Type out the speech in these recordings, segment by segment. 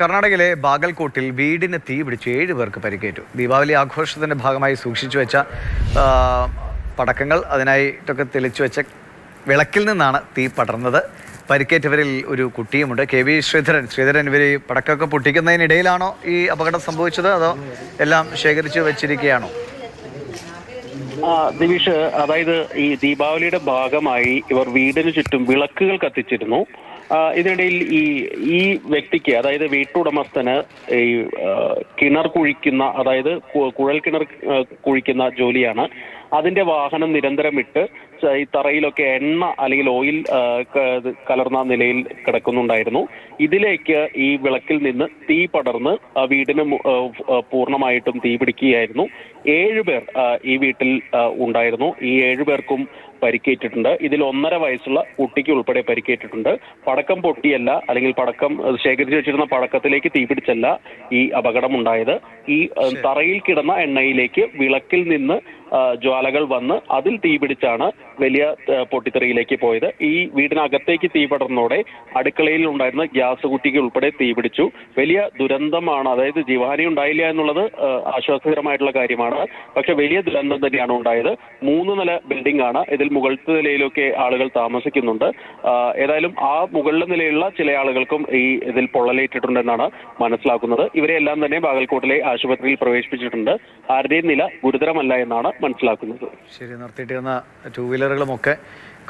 കർണാടകയിലെ ബാഗൽകോട്ടിൽ വീടിന് തീ പിടിച്ച് 7 പേർക്ക് പരിക്കേറ്റു. ദീപാവലി ആഘോഷത്തിന്റെ ഭാഗമായി സൂക്ഷിച്ചു വെച്ച പടക്കങ്ങൾ അതിനായിട്ടൊക്കെ തെളിച്ചു വെച്ച വിളക്കിൽ നിന്നാണ് തീ പടർന്നത്. പരിക്കേറ്റവരിൽ ഒരു കുട്ടിയുമുണ്ട്. KV ശ്രീധരൻ ഇവർ പടക്കമൊക്കെ പൊട്ടിക്കുന്നതിനിടയിലാണോ ഈ അപകടം സംഭവിച്ചത്, അതോ എല്ലാം ശേഖരിച്ചു വെച്ചിരിക്കുകയാണോ? ദിവിഷ്, അതായത് ഈ ദീപാവലിയുടെ ഭാഗമായി ഇവർ വീടിന് ചുറ്റും വിളക്കുകൾ കത്തിച്ചിരുന്നു. ഇതിനിടയിൽ ഈ വ്യക്തിക്ക്, അതായത് വീട്ടുടമസ്ഥന് ഈ കിണർ കുഴിക്കുന്ന, അതായത് കുഴൽ കിണർ കുഴിക്കുന്ന ജോലിയാണ്. അതിന്റെ വാഹനം നിരന്തരം ഇട്ട് ഈ തറയിലൊക്കെ എണ്ണ അല്ലെങ്കിൽ ഓയിൽ കലർന്ന നിലയിൽ കിടക്കുന്നുണ്ടായിരുന്നു. ഇതിലേക്ക് ഈ വിളക്കിൽ നിന്ന് തീ പടർന്ന് വീടിന് പൂർണ്ണമായിട്ടും തീ പിടിക്കുകയായിരുന്നു. 7 പേർ ഈ വീട്ടിൽ ഉണ്ടായിരുന്നു. ഈ 7 പേർക്കും പരിക്കേറ്റിട്ടുണ്ട്. ഇതിൽ 1.5 വയസ്സുള്ള കുട്ടിക്ക് ഉൾപ്പെടെ പരിക്കേറ്റിട്ടുണ്ട്. പടക്കം പൊട്ടിയല്ല, അല്ലെങ്കിൽ പടക്കം ശേഖരിച്ചു വെച്ചിരുന്ന പടക്കത്തിലേക്ക് തീപിടിച്ചല്ല ഈ അപകടം ഉണ്ടായത്. ഈ തറയിൽ കിടന്ന എണ്ണയിലേക്ക് വിളക്കിൽ നിന്ന് ജ്വാലകൾ വന്ന് അതിൽ തീപിടിച്ചാണ് വലിയ പൊട്ടിത്തെറിയിലേക്ക് പോയത്. ഈ വീടിനകത്തേക്ക് തീ പടർന്നതോടെ അടുക്കളയിൽ ഉണ്ടായിരുന്ന ഗ്യാസ് കുറ്റിക്ക് ഉൾപ്പെടെ തീപിടിച്ചു. വലിയ ദുരന്തമാണ്. അതായത് ജീവഹാനി ഉണ്ടായില്ല എന്നുള്ളത് ആശ്വാസകരമായിട്ടുള്ള കാര്യമാണ്. പക്ഷെ വലിയ ദുരന്തം തന്നെയാണ് ഉണ്ടായത്. 3 നില ബിൽഡിംഗ് ആണ്. ഇതിൽ മുകളിലത്തെ നിലയിലൊക്കെ ആളുകൾ താമസിക്കുന്നുണ്ട്. ഏതായാലും ആ മുകളിലെ നിലയിലുള്ള ചില ആളുകൾക്കും ഇതിൽ പൊള്ളലേറ്റിട്ടുണ്ടെന്നാണ് മനസ്സിലാക്കുന്നത്. ഇവരെല്ലാം തന്നെ ബാഗൽകോട്ടിലെ ആശുപത്രിയിൽ പ്രവേശിപ്പിച്ചിട്ടുണ്ട്. ആരുടെയും നില ഗുരുതരമല്ല എന്നാണ് മനസ്സിലാക്കുന്നത്. ശരി, നിർത്തിയിട്ടിരുന്ന 2 വീലറുകളുമൊക്കെ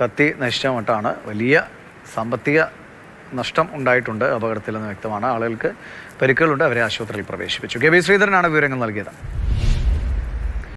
കത്തി നശിച്ച മട്ടാണ്. വലിയ സാമ്പത്തിക നഷ്ടം ഉണ്ടായിട്ടുണ്ട് അപകടത്തിലെന്ന് വ്യക്തമാണ്. ആളുകൾക്ക് പരിക്കുകളുണ്ട്. അവരെ ആശുപത്രിയിൽ പ്രവേശിപ്പിച്ചു. KV ശ്രീധരനാണ് വിവരങ്ങൾ നൽകിയത്.